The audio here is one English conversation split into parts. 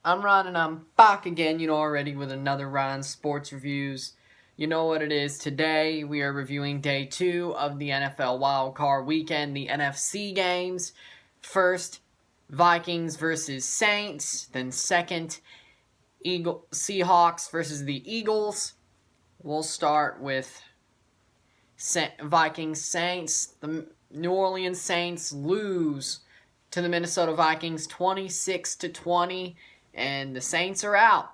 I'm Ron and I'm back again, already with another Ron Sports Reviews. You know what it is. Today we are reviewing day 2 of the NFL Wildcard weekend, the NFC games. First, Vikings versus Saints. Then second, Seahawks versus the Eagles. We'll start with Vikings Saints. The New Orleans Saints lose to the Minnesota Vikings 26-20. And the Saints are out,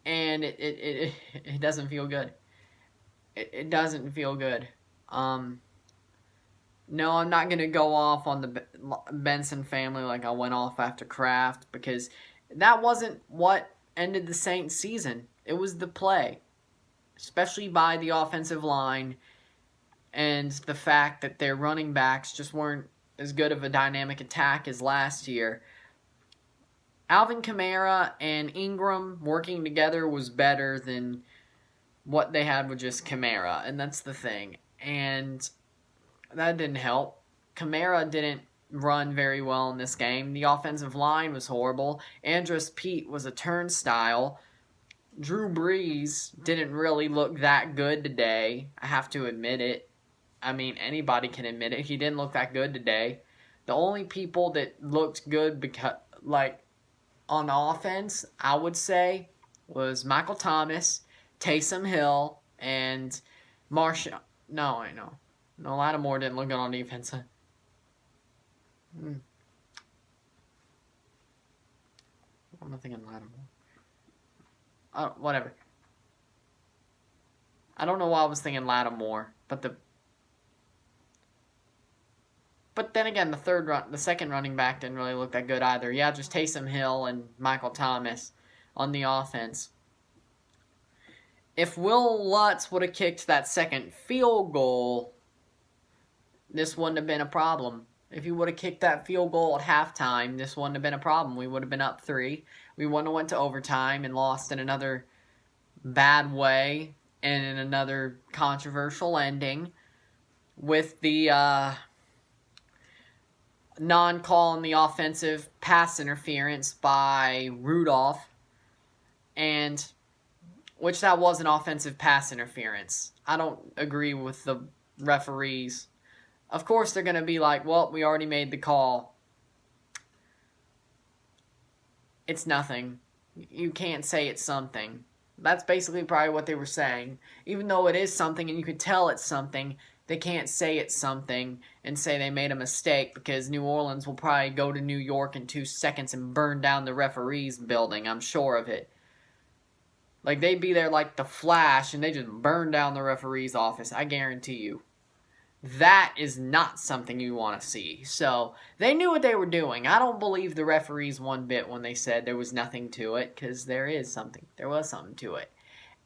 and it doesn't feel good. It doesn't feel good. No, I'm not gonna go off on the Benson family like I went off after Kraft, because that wasn't what ended the Saints season. It was the play, especially by the offensive line, and the fact that their running backs just weren't as good of a dynamic attack as last year. Alvin Kamara and Ingram working together was better than what they had with just Kamara, and that's the thing. And that didn't help. Kamara didn't run very well in this game. The offensive line was horrible. Andrus Peat was a turnstile. Drew Brees didn't really look that good today. I have to admit it. I mean, anybody can admit it. He didn't look that good today. The only people that looked good on offense, I would say, was Michael Thomas, Taysom Hill, and Marshawn. No, I know. No, Lattimore didn't look good on defense. I'm not thinking Lattimore. Whatever. I don't know why I was thinking Lattimore, but then again, the second running back didn't really look that good either. Yeah, just Taysom Hill and Michael Thomas on the offense. If Will Lutz would have kicked that second field goal, this wouldn't have been a problem. If he would have kicked that field goal at halftime, this wouldn't have been a problem. We would have been up 3. We wouldn't have went to overtime and lost in another bad way and in another controversial ending with the non-call on the offensive pass interference by Rudolph, and which that was an offensive pass interference. I don't agree with the referees. Of course they're going to be like, well, we already made the call. It's nothing. You can't say it's something. That's basically probably what they were saying. Even though it is something and you could tell it's something, they can't say it's something and say they made a mistake, because New Orleans will probably go to New York in 2 seconds and burn down the referee's building. I'm sure of it. Like, they'd be there like the Flash and they just burn down the referee's office. I guarantee you. That is not something you want to see. So, they knew what they were doing. I don't believe the referees one bit when they said there was nothing to it, because there is something. There was something to it.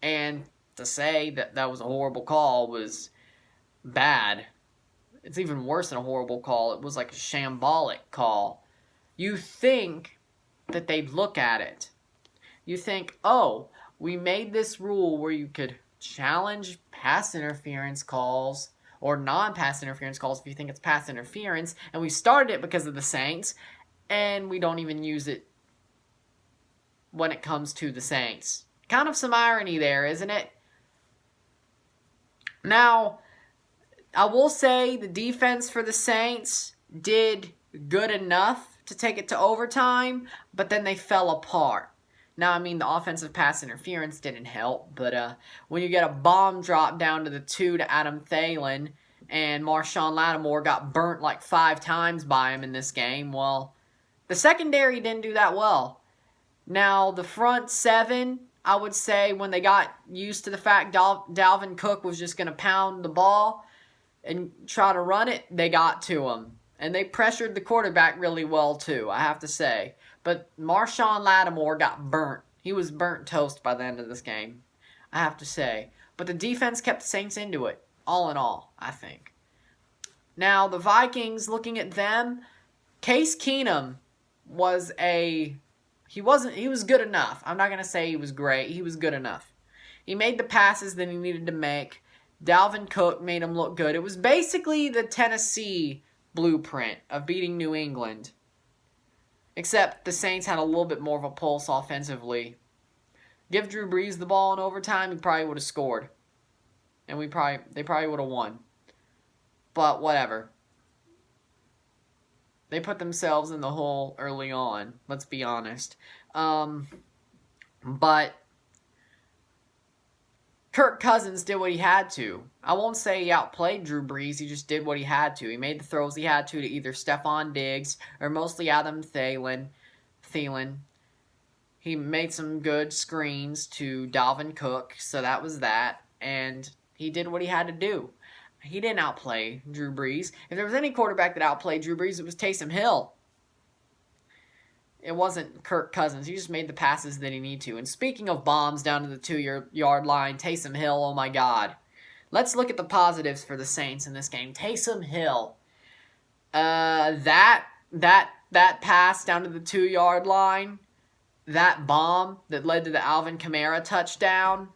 And to say that that was a horrible call was bad. It's even worse than a horrible call. It was like a shambolic call. You think that they'd look at it. You think, oh, we made this rule where you could challenge pass interference calls or non-pass interference calls if you think it's pass interference, and we started it because of the Saints, and we don't even use it when it comes to the Saints. Kind of some irony there, isn't it? Now, I will say the defense for the Saints did good enough to take it to overtime, but then they fell apart. Now, I mean, the offensive pass interference didn't help, but when you get a bomb drop down to the 2 to Adam Thielen, and Marshawn Lattimore got burnt like 5 times by him in this game, well, the secondary didn't do that well. Now, the front 7, I would say, when they got used to the fact Dalvin Cook was just going to pound the ball and try to run it, they got to him. And they pressured the quarterback really well, too, I have to say. But Marshawn Lattimore got burnt. He was burnt toast by the end of this game, I have to say. But the defense kept the Saints into it, all in all, I think. Now, the Vikings, looking at them, Case Keenum was he was good enough. I'm not going to say he was great. He was good enough. He made the passes that he needed to make. Dalvin Cook made him look good. It was basically the Tennessee blueprint of beating New England. Except the Saints had a little bit more of a pulse offensively. Give Drew Brees the ball in overtime, he probably would have scored. And they probably would have won. But whatever. They put themselves in the hole early on, let's be honest. But Kirk Cousins did what he had to. I won't say he outplayed Drew Brees. He just did what he had to. He made the throws he had to either Stephon Diggs or mostly Adam Thielen. He made some good screens to Dalvin Cook, so that was that. And he did what he had to do. He didn't outplay Drew Brees. If there was any quarterback that outplayed Drew Brees, it was Taysom Hill. It wasn't Kirk Cousins. He just made the passes that he needed to. And speaking of bombs down to the 2-yard line, Taysom Hill, oh my God. Let's look at the positives for the Saints in this game. Taysom Hill. That pass down to the 2-yard line, that bomb that led to the Alvin Kamara touchdown,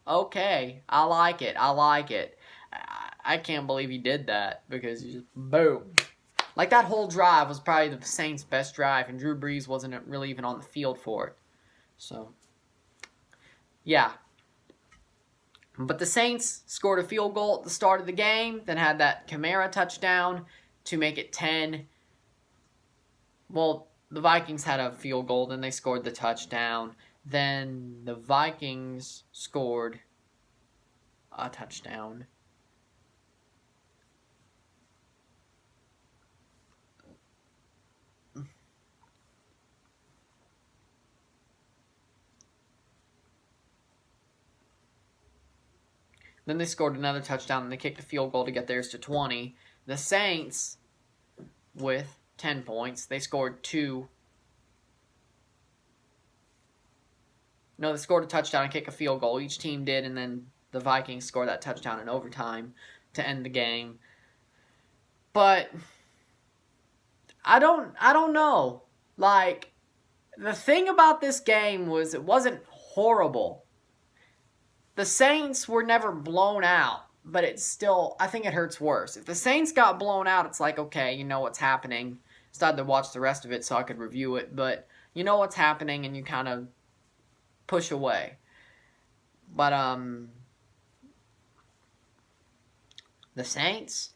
okay, I like it. I can't believe he did that because he just, boom. Like, that whole drive was probably the Saints' best drive, and Drew Brees wasn't really even on the field for it. So, yeah. But the Saints scored a field goal at the start of the game, then had that Kamara touchdown to make it 10. Well, the Vikings had a field goal, then they scored the touchdown. Then the Vikings scored a touchdown. Then they scored another touchdown, and they kicked a field goal to get theirs to 20. The Saints, with 10 points, they scored 2. No, they scored a touchdown and kicked a field goal. Each team did, and then the Vikings scored that touchdown in overtime to end the game. But I don't know. Like, the thing about this game was it wasn't horrible. The Saints were never blown out, but it's still, I think it hurts worse. If the Saints got blown out, it's like, okay, you know what's happening. Started to watch the rest of it so I could review it, but you know what's happening and you kind of push away. But the Saints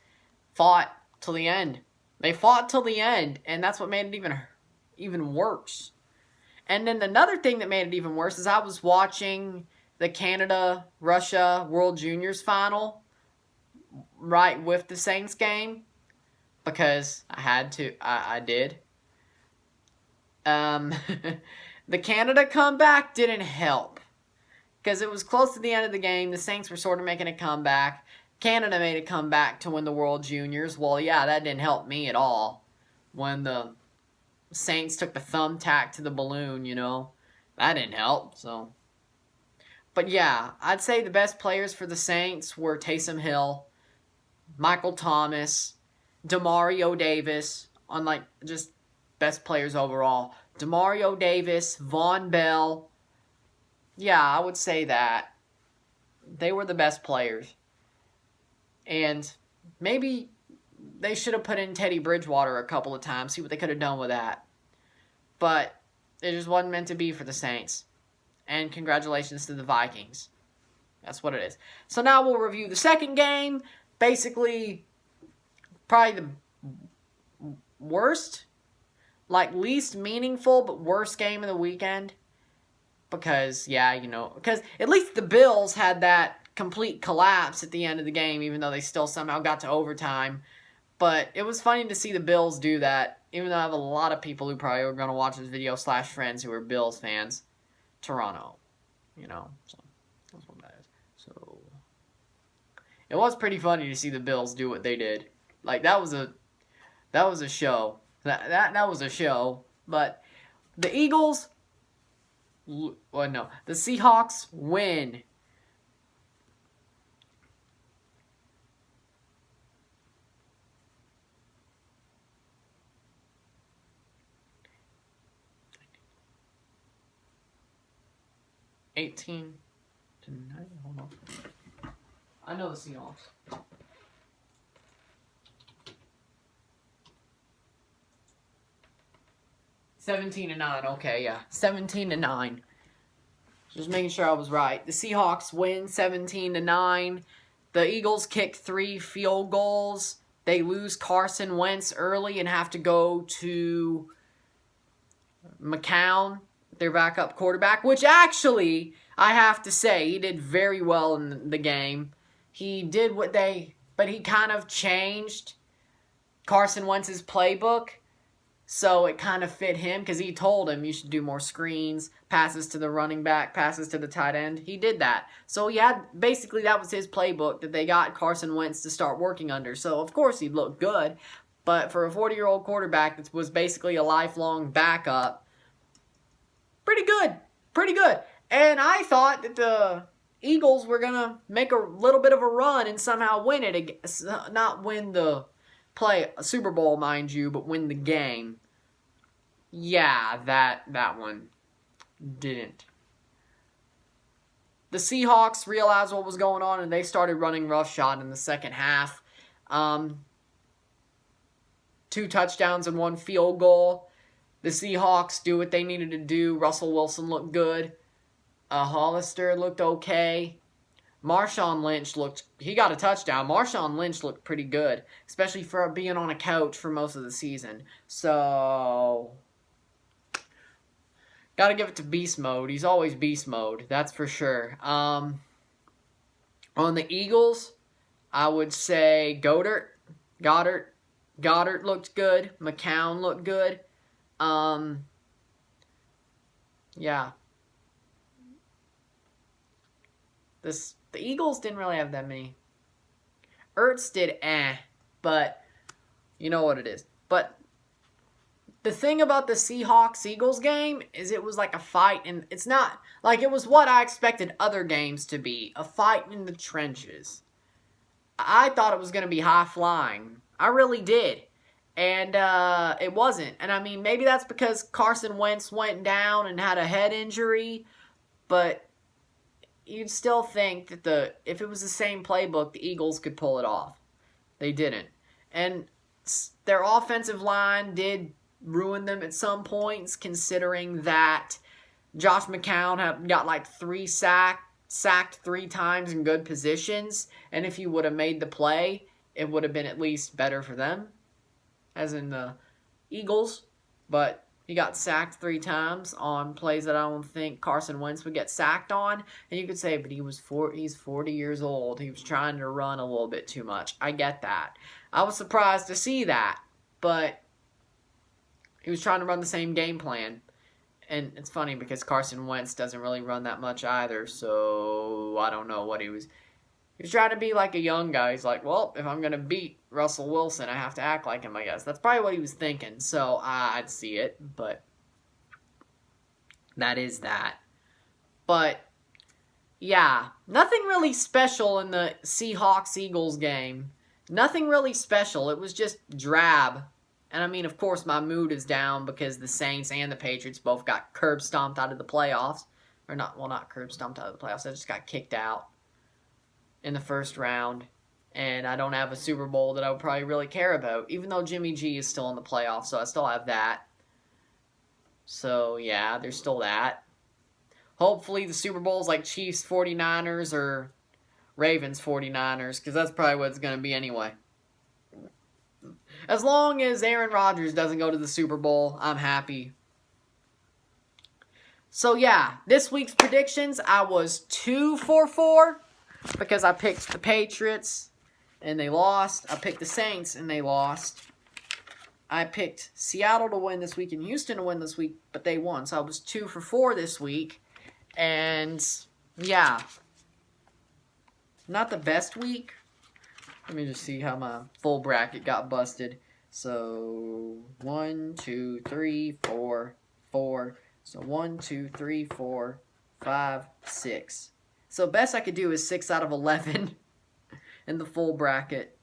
fought till the end. They fought till the end, and that's what made it even worse. And then another thing that made it even worse is I was watching the Canada-Russia World Juniors final right with the Saints game because I had to. I did. The Canada comeback didn't help because it was close to the end of the game. The Saints were sort of making a comeback. Canada made a comeback to win the World Juniors. Well, yeah, that didn't help me at all. When the Saints took the thumbtack to the balloon, you know, that didn't help. So, but yeah, I'd say the best players for the Saints were Taysom Hill, Michael Thomas, Demario Davis, on like just best players overall. Demario Davis, Von Bell. Yeah, I would say that. They were the best players. And maybe they should have put in Teddy Bridgewater a couple of times, see what they could have done with that. But it just wasn't meant to be for the Saints. And congratulations to the Vikings. That's what it is. So now we'll review the second game. Basically, probably the worst, like least meaningful, but worst game of the weekend. Because, yeah, you know, because at least the Bills had that complete collapse at the end of the game, even though they still somehow got to overtime. But it was funny to see the Bills do that, even though I have a lot of people who probably are going to watch this video / friends who are Bills fans. Toronto, you know, so that's what that is. So it was pretty funny to see the Bills do what they did. Like that was a show. That was a show. But the Eagles, well, no, the Seahawks win. $18-9. Hold on. I know the Seahawks. 17-9. Okay, yeah. 17-9. Just making sure I was right. The Seahawks win 17-9. The Eagles kick 3 field goals. They lose Carson Wentz early and have to go to McCown, their backup quarterback, which actually, I have to say, he did very well in the game. He did but he kind of changed Carson Wentz's playbook, so it kind of fit him because he told him you should do more screens, passes to the running back, passes to the tight end. He did that. So basically that was his playbook that they got Carson Wentz to start working under. So of course he looked good, but for a 40-year-old quarterback that was basically a lifelong backup, pretty good. Pretty good. And I thought that the Eagles were going to make a little bit of a run and somehow win it. Not win the a Super Bowl, mind you, but win the game. Yeah, that one didn't. The Seahawks realized what was going on, and they started running roughshod in the second half. 2 touchdowns and 1 field goal. The Seahawks do what they needed to do. Russell Wilson looked good. Hollister looked okay. Marshawn Lynch he got a touchdown. Marshawn Lynch looked pretty good, especially for being on a couch for most of the season. So, gotta give it to Beast Mode. He's always Beast Mode, that's for sure. On the Eagles, I would say Goddard looked good. McCown looked good. Yeah. The Eagles didn't really have that many. Ertz did but you know what it is. But the thing about the Seahawks-Eagles game is it was like a fight, and it's not, like it was what I expected other games to be, a fight in the trenches. I thought it was going to be high-flying. I really did. And it wasn't. And I mean, maybe that's because Carson Wentz went down and had a head injury, but you'd still think that if it was the same playbook, the Eagles could pull it off. They didn't. And their offensive line did ruin them at some points, considering that Josh McCown got like 3 sacked 3 times in good positions. And if you would have made the play, it would have been at least better for them, as in the Eagles. But he got sacked 3 times on plays that I don't think Carson Wentz would get sacked on. And you could say, but he's 40 years old. He was trying to run a little bit too much. I get that. I was surprised to see that. But he was trying to run the same game plan. And it's funny because Carson Wentz doesn't really run that much either. So I don't know what he was. He was trying to be like a young guy. He's like, well, if I'm going to beat Russell Wilson, I have to act like him, I guess. That's probably what he was thinking. So I'd see it, but that is that. But, yeah, nothing really special in the Seahawks-Eagles game. Nothing really special. It was just drab. And, I mean, of course, my mood is down because the Saints and the Patriots both got curb-stomped out of the playoffs. Or not curb-stomped out of the playoffs. They just got kicked out in the first round, and I don't have a Super Bowl that I would probably really care about, even though Jimmy G is still in the playoffs, so I still have that. So, yeah, there's still that. Hopefully the Super Bowl is like Chiefs 49ers or Ravens 49ers, because that's probably what it's going to be anyway. As long as Aaron Rodgers doesn't go to the Super Bowl, I'm happy. So, yeah, this week's predictions, I was 2 for 4. Because I picked the Patriots, and they lost. I picked the Saints, and they lost. I picked Seattle to win this week and Houston to win this week, but they won. So I was 2 for 4 this week. And, yeah. Not the best week. Let me just see how my full bracket got busted. So, 1, 2, 3, 4, 4. So, 1, 2, 3, 4, 5, 6. So best I could do is 6 out of 11 in the full bracket.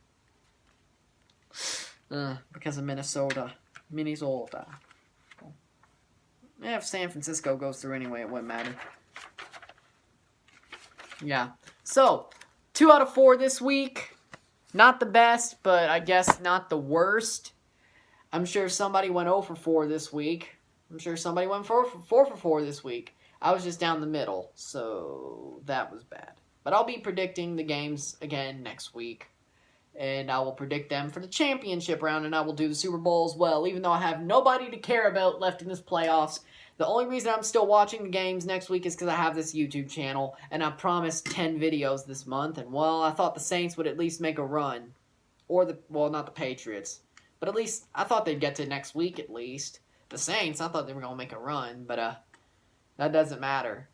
Because of Minnesota. If San Francisco goes through anyway, it wouldn't matter. Yeah. So, 2 out of 4 this week. Not the best, but I guess not the worst. I'm sure somebody went 0 for 4 this week. I'm sure somebody went 4 for 4 this week. I was just down the middle, so that was bad. But I'll be predicting the games again next week. And I will predict them for the championship round, and I will do the Super Bowl as well, even though I have nobody to care about left in this playoffs. The only reason I'm still watching the games next week is because I have this YouTube channel, and I promised 10 videos this month, and well, I thought the Saints would at least make a run. Well, not the Patriots, but at least, I thought they'd get to next week at least. The Saints, I thought they were going to make a run, but that doesn't matter.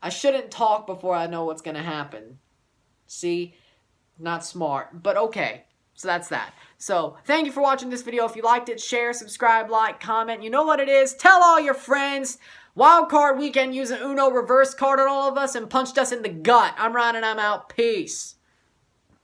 I shouldn't talk before I know what's going to happen. See? Not smart, but okay. So that's that. So, thank you for watching this video. If you liked it, share, subscribe, like, comment. You know what it is. Tell all your friends. Wildcard weekend using Uno reverse card on all of us and punched us in the gut. I'm Ryan and I'm out. Peace.